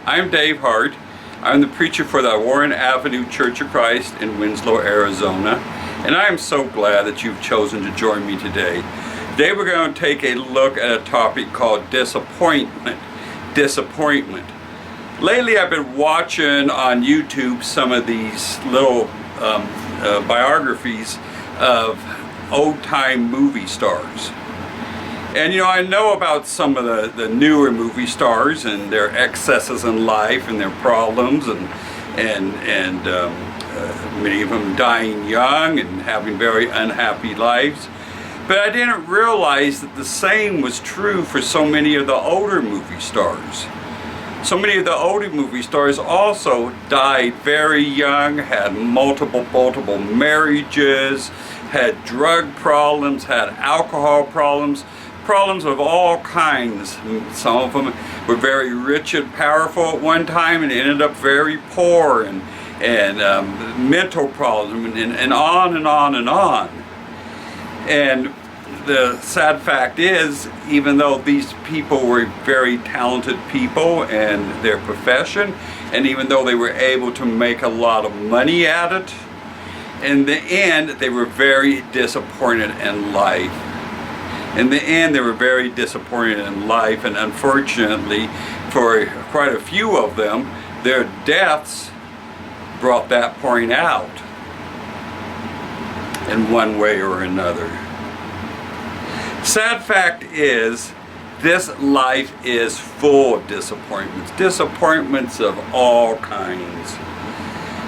I'm Dave Hart. I'm the preacher for the Warren Avenue Church of Christ in Winslow, Arizona, and I am so glad that you've chosen to join me today. Today we're going to take a look at a topic called disappointment. Disappointment. Lately I've been watching on YouTube some of these little biographies of old-time movie stars. And I know about some of the newer movie stars and their excesses in life and their problems, and many of them dying young and having very unhappy lives. But I didn't realize that the same was true for so many of the older movie stars. So many of the older movie stars also died very young, had multiple marriages, had drug problems, had alcohol problems of all kinds. Some of them were very rich and powerful at one time and ended up very poor, and mental problems, and on and on and on. And the sad fact is, even though these people were very talented people in their profession, and even though they were able to make a lot of money at it, in the end they were very disappointed in life. In the end, they were very disappointed in life, and unfortunately, for quite a few of them, their deaths brought that point out in one way or another. Sad fact is, this life is full of disappointments. Disappointments of all kinds.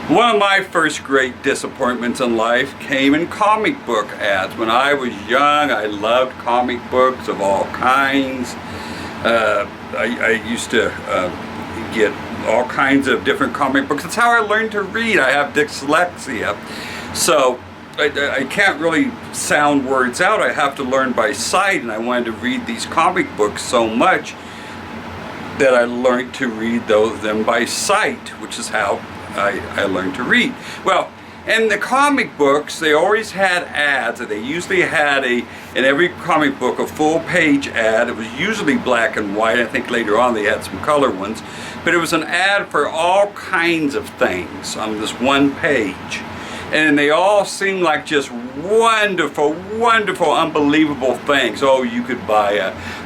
One of my first great disappointments in life came in comic book ads. When I was young, I loved comic books of all kinds. I used to get all kinds of different comic books. That's how I learned to read. I have dyslexia, so I can't really sound words out. I have to learn by sight, and I wanted to read these comic books so much that I learned to read them by sight, which is how I learned to read. Well, in the comic books, they always had ads. They usually had in every comic book, a full-page ad. It was usually black and white. I think later on they had some color ones. But it was an ad for all kinds of things on this one page. And they all seemed like just wonderful, unbelievable things. Oh, you could buy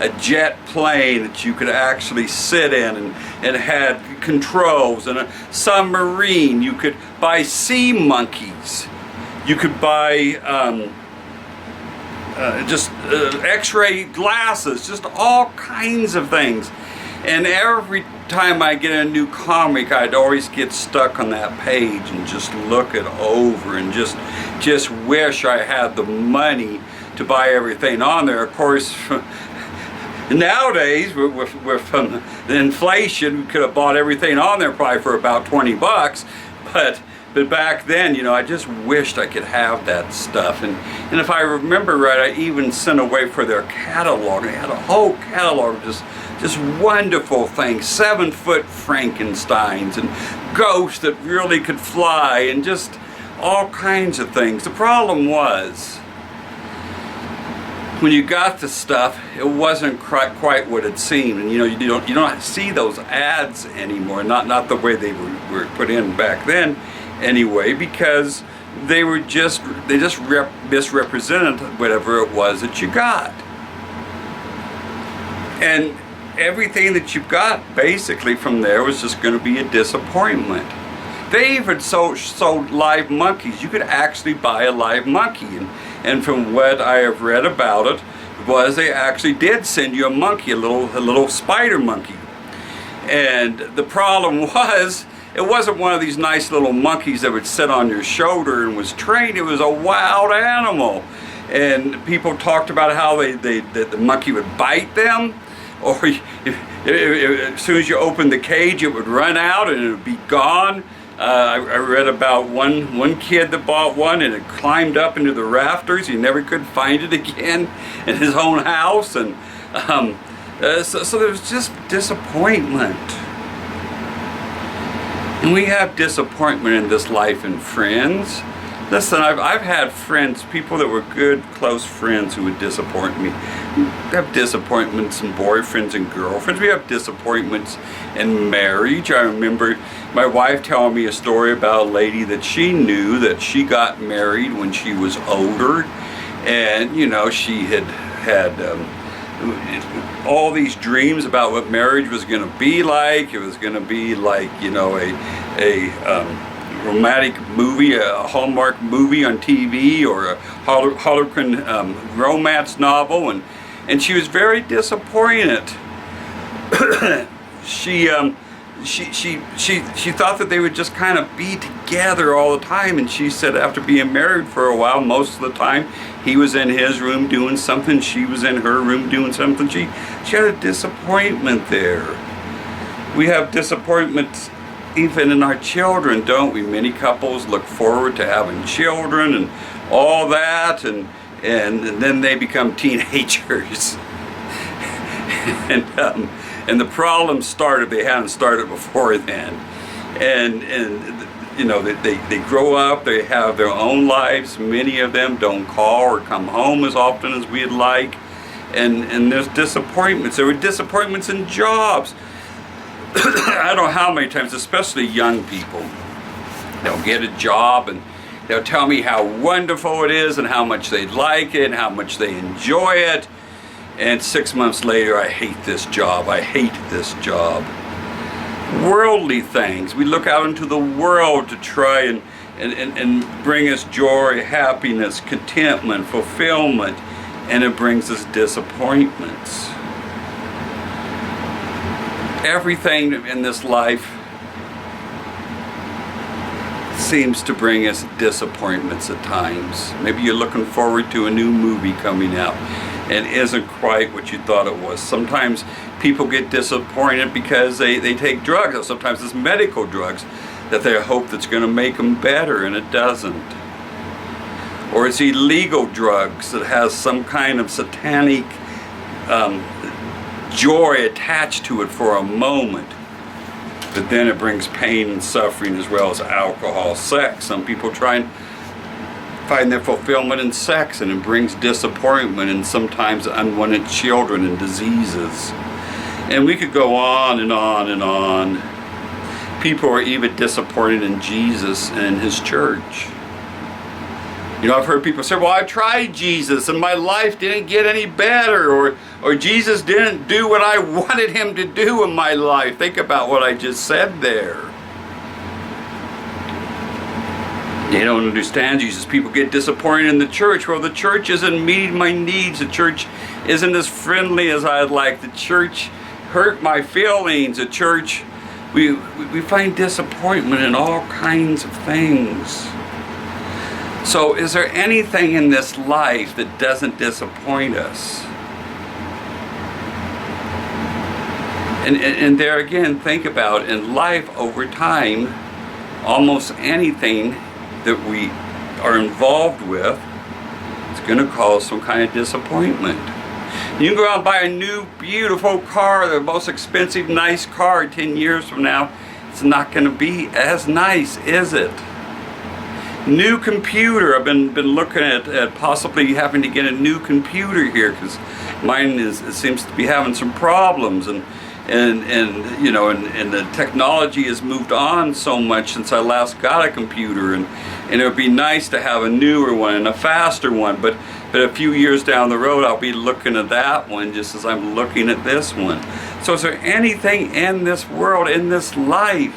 a jet plane that you could actually sit in and had controls, and a submarine. You could buy sea monkeys. You could buy x-ray glasses, just all kinds of things. And every time I get a new comic, I'd always get stuck on that page and just look it over and just wish I had the money to buy everything on there. Of course, nowadays with the inflation, we could have bought everything on there probably for about $20, but back then, I just wished I could have that stuff. And if I remember right, I even sent away for their catalog. They had a whole catalog of just wonderful things, 7-foot Frankensteins and ghosts that really could fly, and just all kinds of things. The problem was, when you got the stuff, it wasn't quite what it seemed. And you don't see those ads anymore, not the way they were put in back then anyway, because they just misrepresented whatever it was that you got. And everything that you got basically from there was just going to be a disappointment. They even sold live monkeys. You could actually buy a live monkey, and from what I have read about it, was they actually did send you a monkey, a little spider monkey. And the problem was, it wasn't one of these nice little monkeys that would sit on your shoulder and was trained. It was a wild animal, and people talked about how the monkey would bite them, or as soon as you opened the cage, it would run out and it would be gone. I read about one kid that bought one, and it climbed up into the rafters. He never could find it again in his own house, and so there was just disappointment. And we have disappointment in this life, and friends. Listen, I've had friends, people that were good, close friends who would disappoint me. We have disappointments in boyfriends and girlfriends. We have disappointments in marriage. I remember my wife telling me a story about a lady that she knew that she got married when she was older. And, you know, she had all these dreams about what marriage was going to be like. It was going to be like, you know, a romantic movie, a Hallmark movie on TV, or a Harlequin romance novel, and she was very disappointed. She thought that they would just kind of be together all the time, and she said after being married for a while, most of the time he was in his room doing something, she was in her room doing something. She had a disappointment there. We have disappointments even in our children, don't we? Many couples look forward to having children and all that, and then they become teenagers. And the problems start if they hadn't started before then. And you know, they grow up, they have their own lives. Many of them don't call or come home as often as we'd like. And there's disappointments. There were disappointments in jobs. I don't know how many times, especially young people, they'll get a job and they'll tell me how wonderful it is and how much they like it and how much they enjoy it. And 6 months later, I hate this job. I hate this job. Worldly things. We look out into the world to try and bring us joy, happiness, contentment, fulfillment, and it brings us disappointments. Everything in this life seems to bring us disappointments at times. Maybe you're looking forward to a new movie coming out and isn't quite what you thought it was. Sometimes people get disappointed because they take drugs, or sometimes it's medical drugs that they hope that's going to make them better, and it doesn't. Or it's illegal drugs that has some kind of satanic joy attached to it for a moment, but then it brings pain and suffering, as well as alcohol, sex. Some people try and find their fulfillment in sex, and it brings disappointment and sometimes unwanted children and diseases. And we could go on and on and on. People are even disappointed in Jesus and his church. You know, I've heard people say, well, I tried Jesus and my life didn't get any better, or Jesus didn't do what I wanted him to do in my life. Think about what I just said there. They don't understand Jesus. People get disappointed in the church. Well, the church isn't meeting my needs. The church isn't as friendly as I'd like. The church hurt my feelings. The church, we find disappointment in all kinds of things. So is there anything in this life that doesn't disappoint us? And there again, think about in life over time, almost anything that we are involved with is going to cause some kind of disappointment. You can go out and buy a new, beautiful car, the most expensive, nice car. 10 years from now, it's not going to be as nice, is it? New computer. I've been looking at possibly having to get a new computer here because mine it seems to be having some problems, and you know, and the technology has moved on so much since I last got a computer, and it would be nice to have a newer one and a faster one, but a few years down the road I'll be looking at that one just as I'm looking at this one. So is there anything in this world, in this life,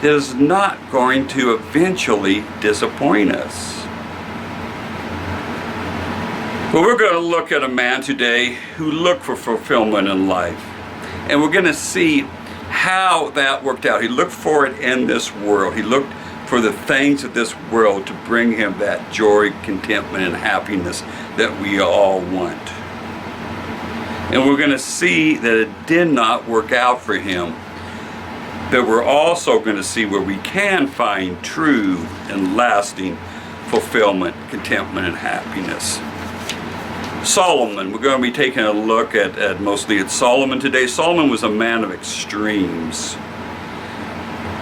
that is not going to eventually disappoint us? Well, we're going to look at a man today who looked for fulfillment in life. And we're going to see how that worked out. He looked for it in this world. He looked for the things of this world to bring him that joy, contentment, and happiness that we all want. And we're going to see that it did not work out for him. But we're also going to see where we can find true and lasting fulfillment, contentment, and happiness. Solomon, we're going to be taking a look mostly at Solomon today. Solomon was a man of extremes.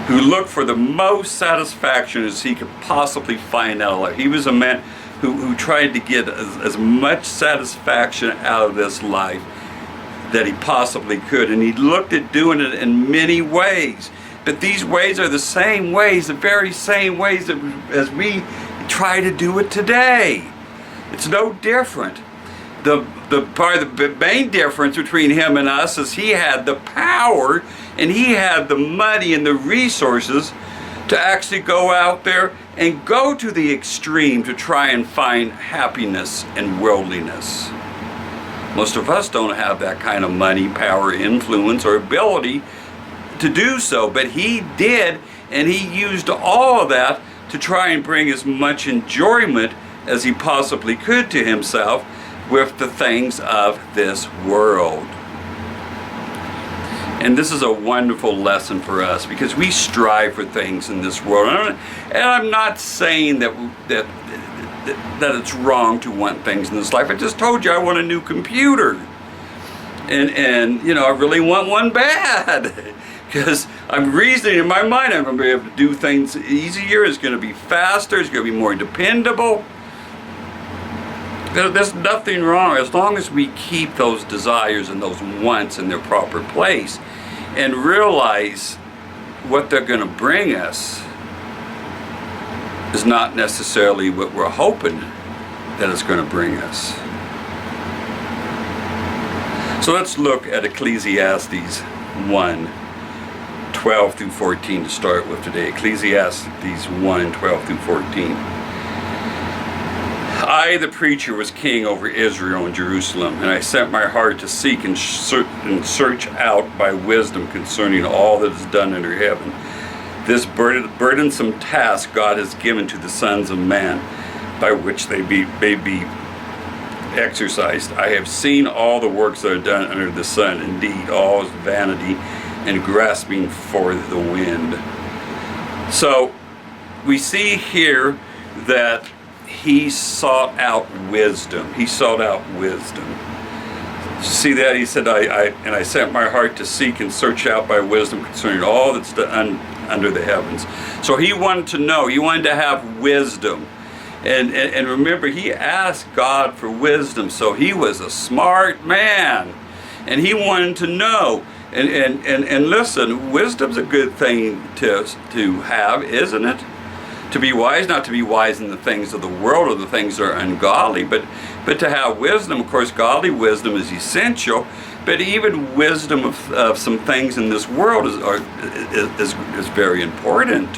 who looked for the most satisfaction as he could possibly find out of life. He was a man who tried to get as much satisfaction out of this life that he possibly could. And he looked at doing it in many ways. But these ways are the same ways, the very same ways that as we try to do it today. It's no different. The main difference between him and us is he had the power and he had the money and the resources to actually go out there and go to the extreme to try and find happiness and worldliness. Most of us don't have that kind of money, power, influence, or ability to do so, but he did, and he used all of that to try and bring as much enjoyment as he possibly could to himself with the things of this world. And this is a wonderful lesson for us because we strive for things in this world. And I'm not saying that it's wrong to want things in this life. I just told you I want a new computer. And you know, I really want one bad. Because I'm reasoning in my mind I'm going to be able to do things easier. It's going to be faster. It's going to be more dependable. There's nothing wrong as long as we keep those desires and those wants in their proper place and realize what they're going to bring us is not necessarily what we're hoping that it's going to bring us. So let's look at Ecclesiastes 1:12 through 14 to start with today. Ecclesiastes 1:12 through 14. I, the preacher, was king over Israel and Jerusalem, and I set my heart to seek and search out by wisdom concerning all that is done under heaven. This burdensome task God has given to the sons of man, by which they may be exercised. I have seen all the works that are done under the sun. Indeed, all is vanity and grasping for the wind. So we see here that he sought out wisdom. He sought out wisdom. See that? He said, I set my heart to seek and search out by wisdom concerning all that's done under the heavens. So he wanted to know. He wanted to have wisdom. And remember, he asked God for wisdom. So he was a smart man. And he wanted to know. And listen, wisdom's a good thing to have, isn't it? To be wise, not to be wise in the things of the world or the things that are ungodly, but to have wisdom. Of course, godly wisdom is essential, but even wisdom of some things in this world is very important.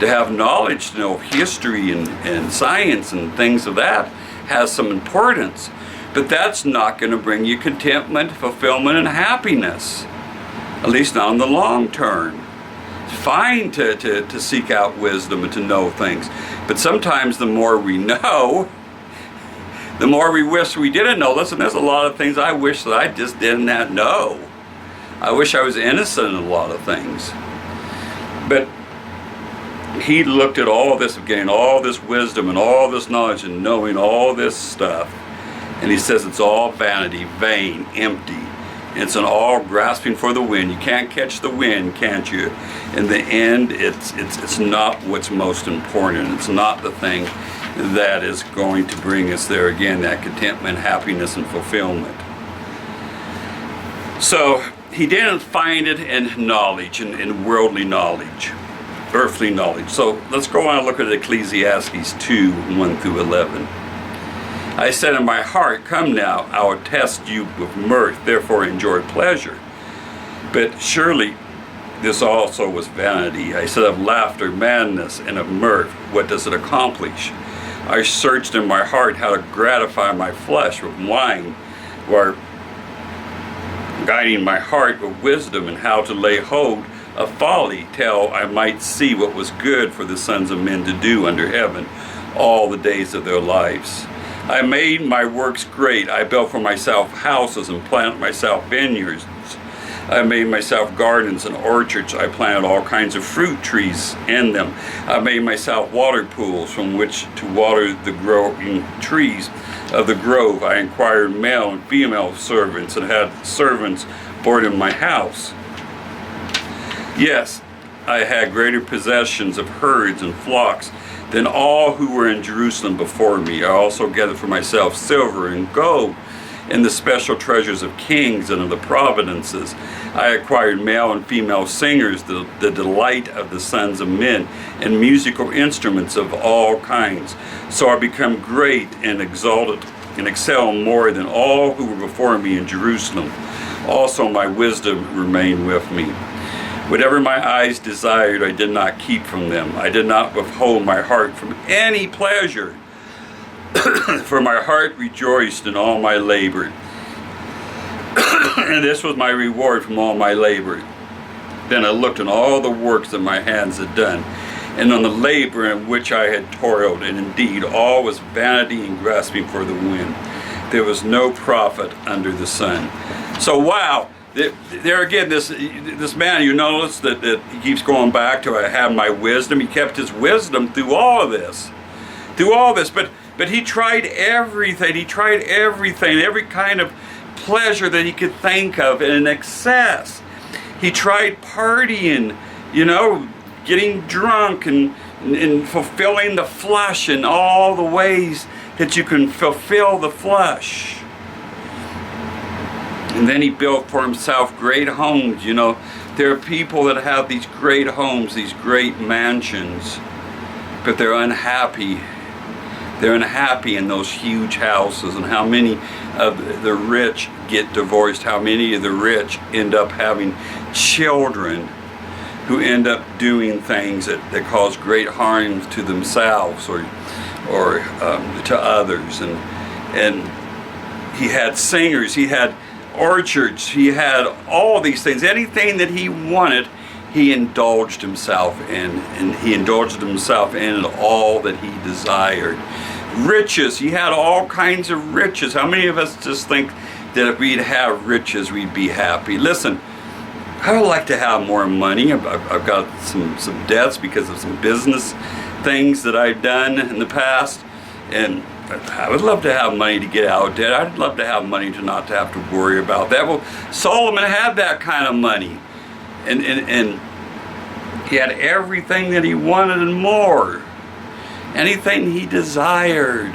To have knowledge, to know history and science and things of that has some importance. But that's not going to bring you contentment, fulfillment, and happiness. At least not in the long term. It's fine to seek out wisdom and to know things. But sometimes the more we know, the more we wish we didn't know. Listen, there's a lot of things I wish that I just did not know. I wish I was innocent in a lot of things. But he looked at all of this, getting all this wisdom and all this knowledge and knowing all this stuff. And he says it's all vanity, vain, empty. It's an all grasping for the wind. You can't catch the wind, can't you? In the end, it's not what's most important. It's not the thing that is going to bring us there again, that contentment, happiness, and fulfillment. So he didn't find it in knowledge, in worldly knowledge, earthly knowledge. So let's go on and look at Ecclesiastes 2:1 through 11. I said in my heart, come now, I will test you with mirth, therefore enjoy pleasure. But surely this also was vanity. I said of laughter, madness, and of mirth, what does it accomplish? I searched in my heart how to gratify my flesh with wine, or guiding my heart with wisdom, and how to lay hold of folly, till I might see what was good for the sons of men to do under heaven all the days of their lives. I made my works great. I built for myself houses and planted myself vineyards. I made myself gardens and orchards. I planted all kinds of fruit trees in them. I made myself water pools from which to water the growing trees of the grove. I inquired male and female servants and had servants board in my house. Yes, I had greater possessions of herds and flocks than all who were in Jerusalem before me. I also gathered for myself silver and gold and the special treasures of kings and of the provinces. I acquired male and female singers, the delight of the sons of men, and musical instruments of all kinds. So I become great and exalted and excel more than all who were before me in Jerusalem. Also my wisdom remained with me. Whatever my eyes desired, I did not keep from them. I did not withhold my heart from any pleasure, for my heart rejoiced in all my labor. And this was my reward from all my labor. Then I looked on all the works that my hands had done, and on the labor in which I had toiled, and indeed all was vanity and grasping for the wind. There was no profit under the sun. So wow, there again, this man, you notice that he keeps going back to, I have my wisdom. He kept his wisdom through all of this. But he tried everything. He tried everything, every kind of pleasure that he could think of in excess. He tried partying, getting drunk and fulfilling the flesh in all the ways that you can fulfill the flesh. And then he built for himself great homes. There are people that have these great homes, these great mansions, but they're unhappy. They're unhappy in those huge houses. And how many of the rich get divorced? How many of the rich end up having children who end up doing things that cause great harm to themselves or to others? And he had singers, he had orchards, he had all these things. Anything that he wanted, he indulged himself in, and he indulged himself in all that he desired. Riches, he had all kinds of riches. How many of us just think that if we'd have riches, we'd be happy? Listen, I would like to have more money. I've got some debts because of some business things that I've done in the past, and I would love to have money to get out of debt. I'd love to have money to not to have to worry about that. Well, Solomon had that kind of money, and he had everything that he wanted and more. Anything he desired.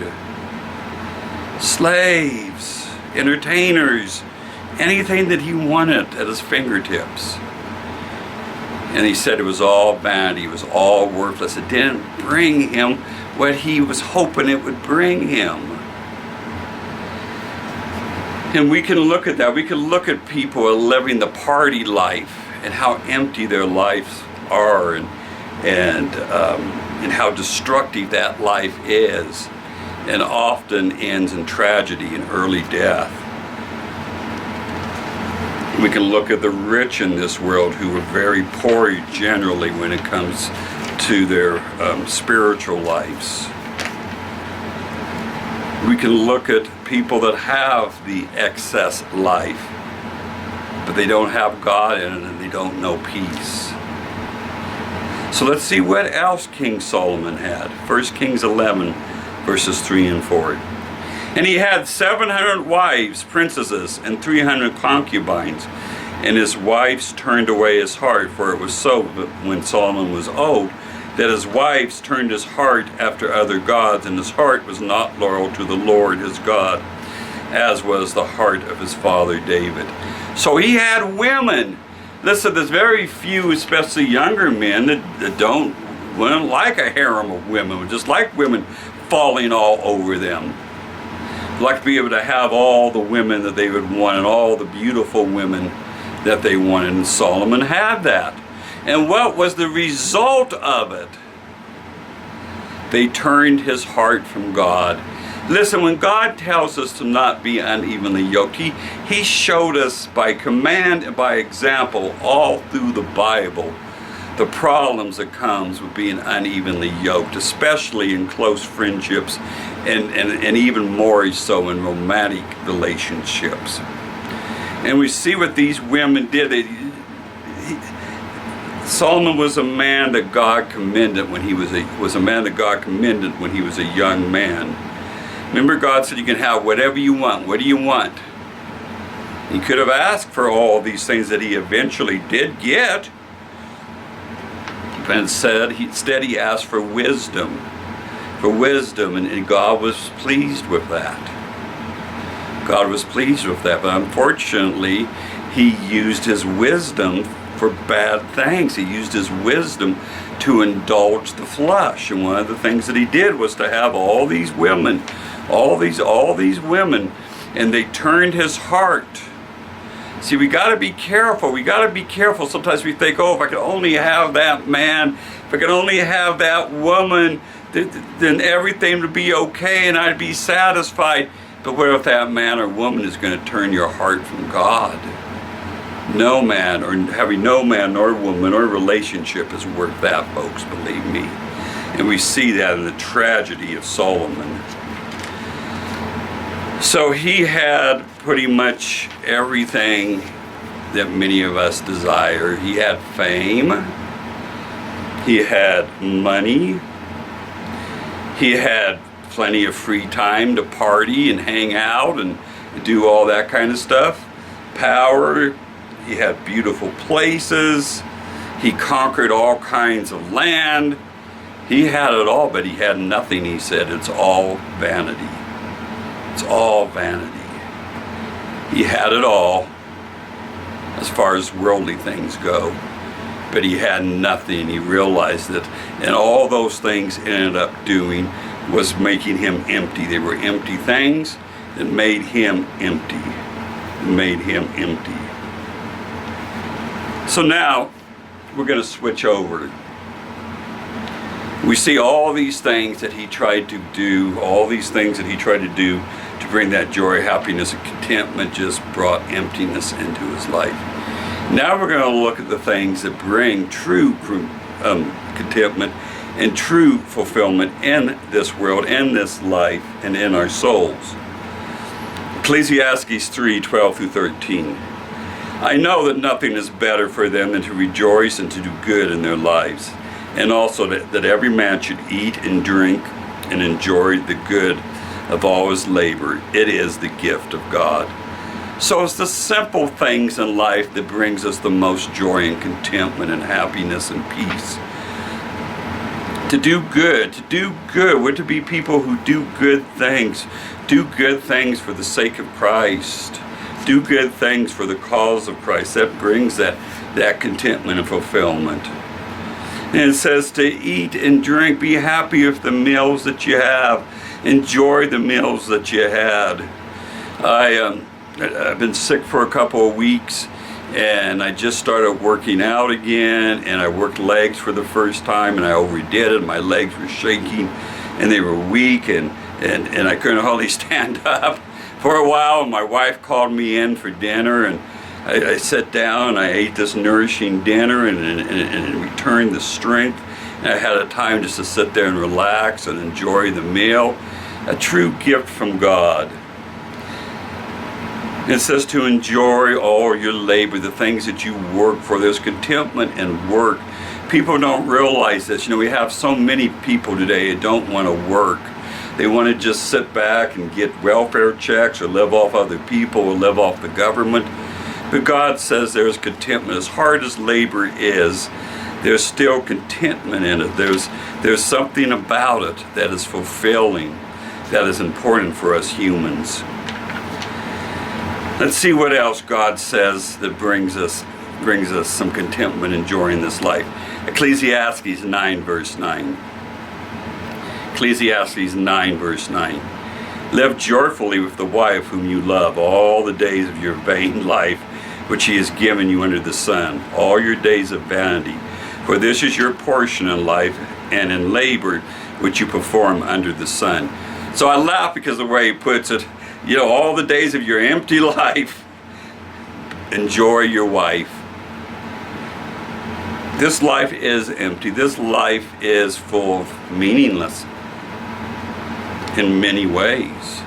Slaves, entertainers, anything that he wanted at his fingertips. And he said it was all vanity, it was all worthless. It didn't bring him what he was hoping it would bring him. And we can look at that. We can look at people living the party life and how empty their lives are, and how destructive that life is, and often ends in tragedy and early death. We can look at the rich in this world who are very poor generally when it comes to their spiritual lives. We can look at people that have the excess life, but they don't have God in it and they don't know peace. So let's see what else King Solomon had. 1 Kings 11, verses 3 and 4. And he had 700 wives, princesses, and 300 concubines. And his wives turned away his heart, for it was so when Solomon was old, that his wives turned his heart after other gods, and his heart was not loyal to the Lord his God, as was the heart of his father David. So he had women. Listen, there's very few, especially younger men, that don't like a harem of women, just like women falling all over them. Like to be able to have all the women that they would want and all the beautiful women that they wanted. And Solomon had that. And what was the result of it? They turned his heart from God. Listen, when God tells us to not be unevenly yoked, he showed us by command and by example all through the Bible the problems that comes with being unevenly yoked, especially in close friendships and even more so in romantic relationships. And we see what these women did. Solomon was a man that God commended when he was a young man. Remember, God said you can have whatever you want. What do you want? He could have asked for all these things that he eventually did get. And instead he asked for wisdom. And God was pleased with that. God was pleased with that, but unfortunately, he used his wisdom for bad things. He used his wisdom to indulge the flesh. And one of the things that he did was to have all these women, all these women, and they turned his heart. See, we got to be careful. We got to be careful. Sometimes we think, oh, if I could only have that man, if I could only have that woman, then everything would be okay and I'd be satisfied. But what if that man or woman is going to turn your heart from God? No man, or having no man nor woman or relationship is worth that, folks, believe me. And we see that in the tragedy of Solomon. So he had pretty much everything that many of us desire. He had fame. He had money. He had plenty of free time to party and hang out and do all that kind of stuff. Power. He had beautiful places. He conquered all kinds of land. He had it all, but he had nothing. He said, it's all vanity. It's all vanity. He had it all as far as worldly things go, but he had nothing. He realized that, and all those things ended up doing was making him empty. They were empty things that made him empty. Made him empty. So now we're going to switch over. We see all these things that he tried to do, to bring that joy, happiness, and contentment just brought emptiness into his life. Now we're going to look at the things that bring true contentment and true fulfillment in this world, in this life, and in our souls. Ecclesiastes 3:12-13. I know that nothing is better for them than to rejoice and to do good in their lives, and also that every man should eat and drink and enjoy the good of all his labor. It is the gift of God. So it's the simple things in life that brings us the most joy and contentment and happiness and peace. To do good. We're to be people who do good things for the sake of Christ. Do good things for the cause of Christ. That brings that contentment and fulfillment. And it says to eat and drink. Be happy with the meals that you have. Enjoy the meals that you had. I've been sick for a couple of weeks, and I just started working out again, and I worked legs for the first time, and I overdid it. My legs were shaking, and they were weak, and I couldn't hardly stand up. For a while, my wife called me in for dinner, and I sat down and I ate this nourishing dinner and returned the strength. And I had a time just to sit there and relax and enjoy the meal. A true gift from God. It says to enjoy all your labor, the things that you work for. There's contentment in work. People don't realize this. We have so many people today that don't want to work. They want to just sit back and get welfare checks or live off other people or live off the government. But God says there's contentment. As hard as labor is, there's still contentment in it. There's something about it that is fulfilling, that is important for us humans. Let's see what else God says that brings us some contentment and joy in this life. Ecclesiastes 9 verse 9. Ecclesiastes 9 verse 9. Live joyfully with the wife whom you love all the days of your vain life, which he has given you under the sun, all your days of vanity. For this is your portion in life and in labor which you perform under the sun. So I laugh because of the way he puts it. All the days of your empty life, enjoy your wife. This life is empty. This life is full of meaningless in many ways.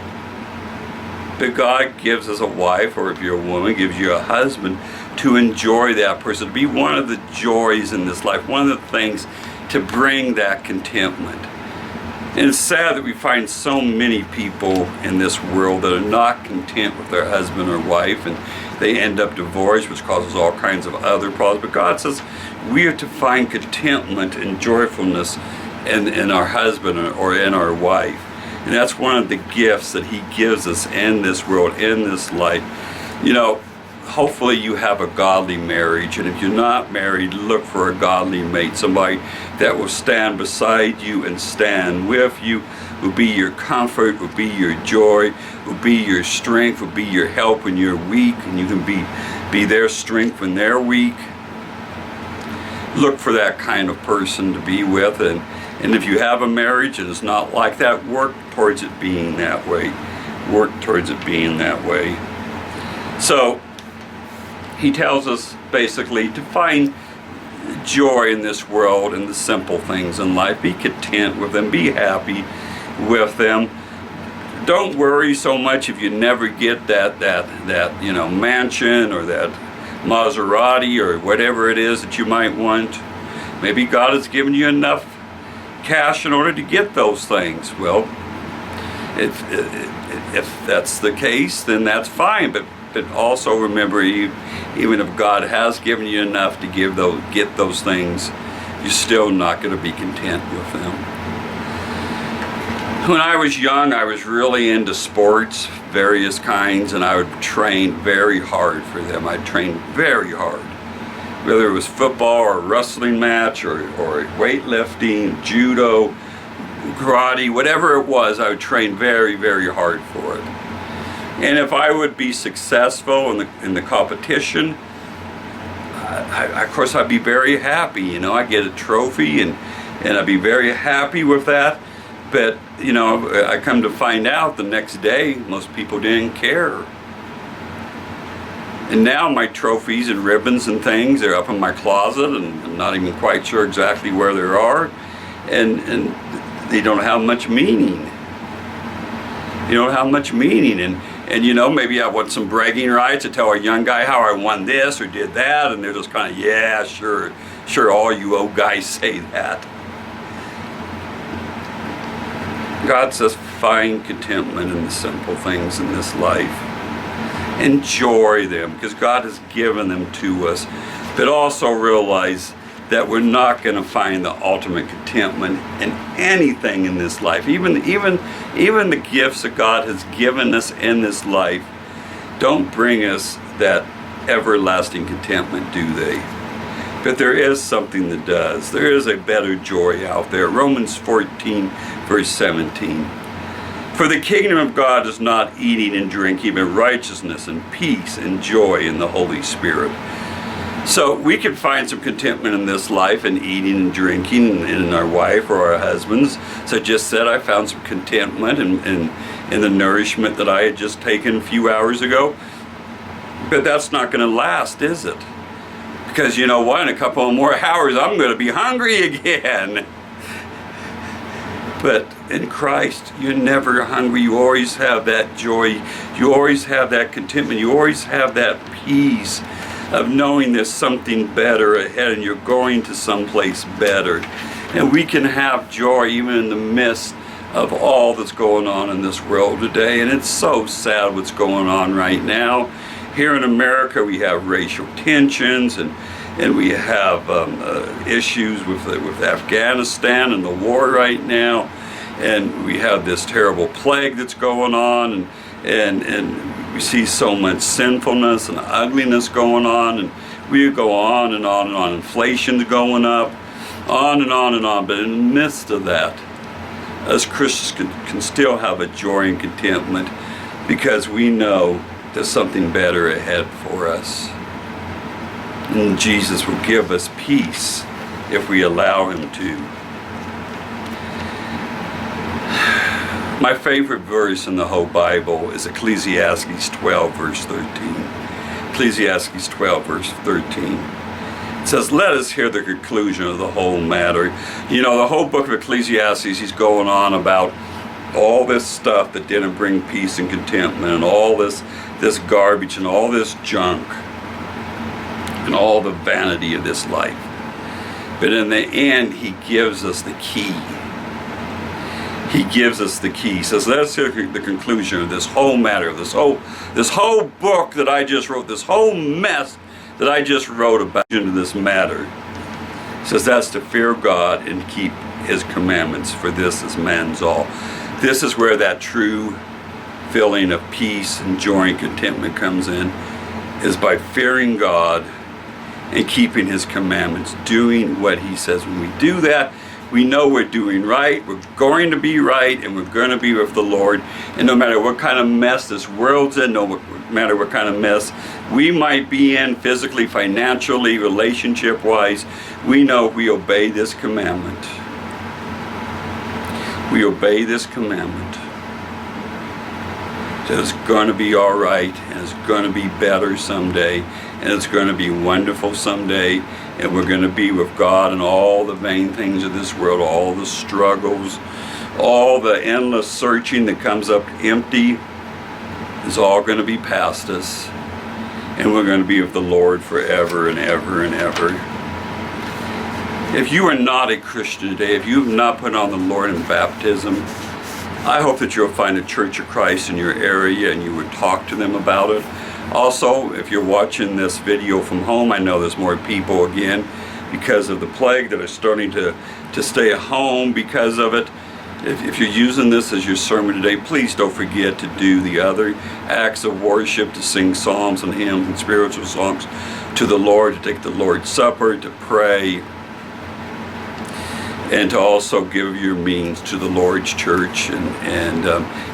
But God gives us a wife, or if you're a woman, gives you a husband to enjoy that person, to be one of the joys in this life, one of the things to bring that contentment. And it's sad that we find so many people in this world that are not content with their husband or wife, and they end up divorced, which causes all kinds of other problems. But God says we are to find contentment and joyfulness in our husband or in our wife. And that's one of the gifts that He gives us in this world, in this life. You know, hopefully you have a godly marriage, and if you're not married, look for a godly mate, somebody that will stand beside you and stand with you, will be your comfort, will be your joy, will be your strength, will be your help when you're weak, and you can be their strength when they're weak. Look for that kind of person to be with, and if you have a marriage and it's not like that, work towards it being that way. Work towards it being that way. So, He tells us basically to find joy in this world and the simple things in life. Be content with them. Be happy with them. Don't worry so much if you never get that mansion or that Maserati or whatever it is that you might want. Maybe God has given you enough cash in order to get those things. Well, if that's the case, then that's fine. But also remember, even if God has given you enough to get those things, you're still not going to be content with them. When I was young, I was really into sports, various kinds, and I would train very hard for them. I trained very hard. Whether it was football or a wrestling match or weightlifting, judo, karate, whatever it was, I would train very, very hard for it. And if I would be successful in the competition, of course I'd be very happy. You know, I'd get a trophy and I'd be very happy with that. But, you know, I come to find out the next day, most people didn't care. And now my trophies and ribbons and things are up in my closet, and I'm not even quite sure exactly where they are. And they don't have much meaning. They don't have much meaning. And you know, maybe I want some bragging rights to tell a young guy how I won this or did that, and they're just kind of, yeah, sure, all you old guys say that. God says, find contentment in the simple things in this life. Enjoy them, because God has given them to us. But also realize that we're not going to find the ultimate contentment in anything in this life. Even the gifts that God has given us in this life don't bring us that everlasting contentment, do they? But there is something that does. There is a better joy out there. Romans 14, verse 17. For the kingdom of God is not eating and drinking, but righteousness and peace and joy in the Holy Spirit. So we can find some contentment in this life in eating and drinking and in our wife or our husbands. So I just said I found some contentment in the nourishment that I had just taken a few hours ago. But that's not going to last, is it? Because you know what? In a couple of more hours, I'm going to be hungry again. But in Christ, you're never hungry. You always have that joy. You always have that contentment. You always have that peace of knowing there's something better ahead and you're going to someplace better. And we can have joy even in the midst of all that's going on in this world today. And it's so sad what's going on right now. Here in America, we have racial tensions and we have issues with Afghanistan and the war right now. And we have this terrible plague that's going on, and we see so much sinfulness and ugliness going on, and we go on and on and on. Inflation's going up, on and on and on. But in the midst of that, us Christians can still have a joy and contentment because we know there's something better ahead for us. And Jesus will give us peace if we allow Him to. My favorite verse in the whole Bible is Ecclesiastes 12, verse 13. Ecclesiastes 12, verse 13. It says, let us hear the conclusion of the whole matter. You know, the whole book of Ecclesiastes, he's going on about all this stuff that didn't bring peace and contentment, and all this garbage and all this junk and all the vanity of this life. But in the end, he gives us the key. He gives us the key. So that's the conclusion of this whole matter, this whole book that I just wrote, this whole mess that I just wrote about into this matter. It says that's to fear God and keep His commandments, for this is man's all. This is where that true feeling of peace and joy and contentment comes in, is by fearing God and keeping His commandments, doing what He says. When we do that, we know we're doing right, we're going to be right, and we're going to be with the Lord. And no matter what kind of mess this world's in, no matter what kind of mess we might be in, physically, financially, relationship-wise, we know if we obey this commandment. We obey this commandment. So it's going to be all right, and it's going to be better someday, and it's going to be wonderful someday, and we're going to be with God and all the vain things of this world, all the struggles, all the endless searching that comes up empty is all going to be past us, and we're going to be with the Lord forever and ever and ever. If you are not a Christian today, if you have not put on the Lord in baptism, I hope that you'll find a Church of Christ in your area and you would talk to them about it. Also, if you're watching this video from home, I know there's more people again because of the plague that are starting to stay at home because of it. If you're using this as your sermon today, please don't forget to do the other acts of worship, to sing psalms and hymns and spiritual songs to the Lord, to take the Lord's Supper, to pray, and to also give your means to the Lord's church. And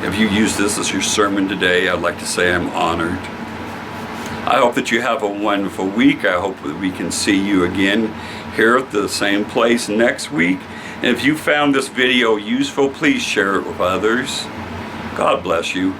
if you use this as your sermon today, I'd like to say I'm honored. I hope that you have a wonderful week. I hope that we can see you again here at the same place next week. And if you found this video useful, please share it with others. God bless you.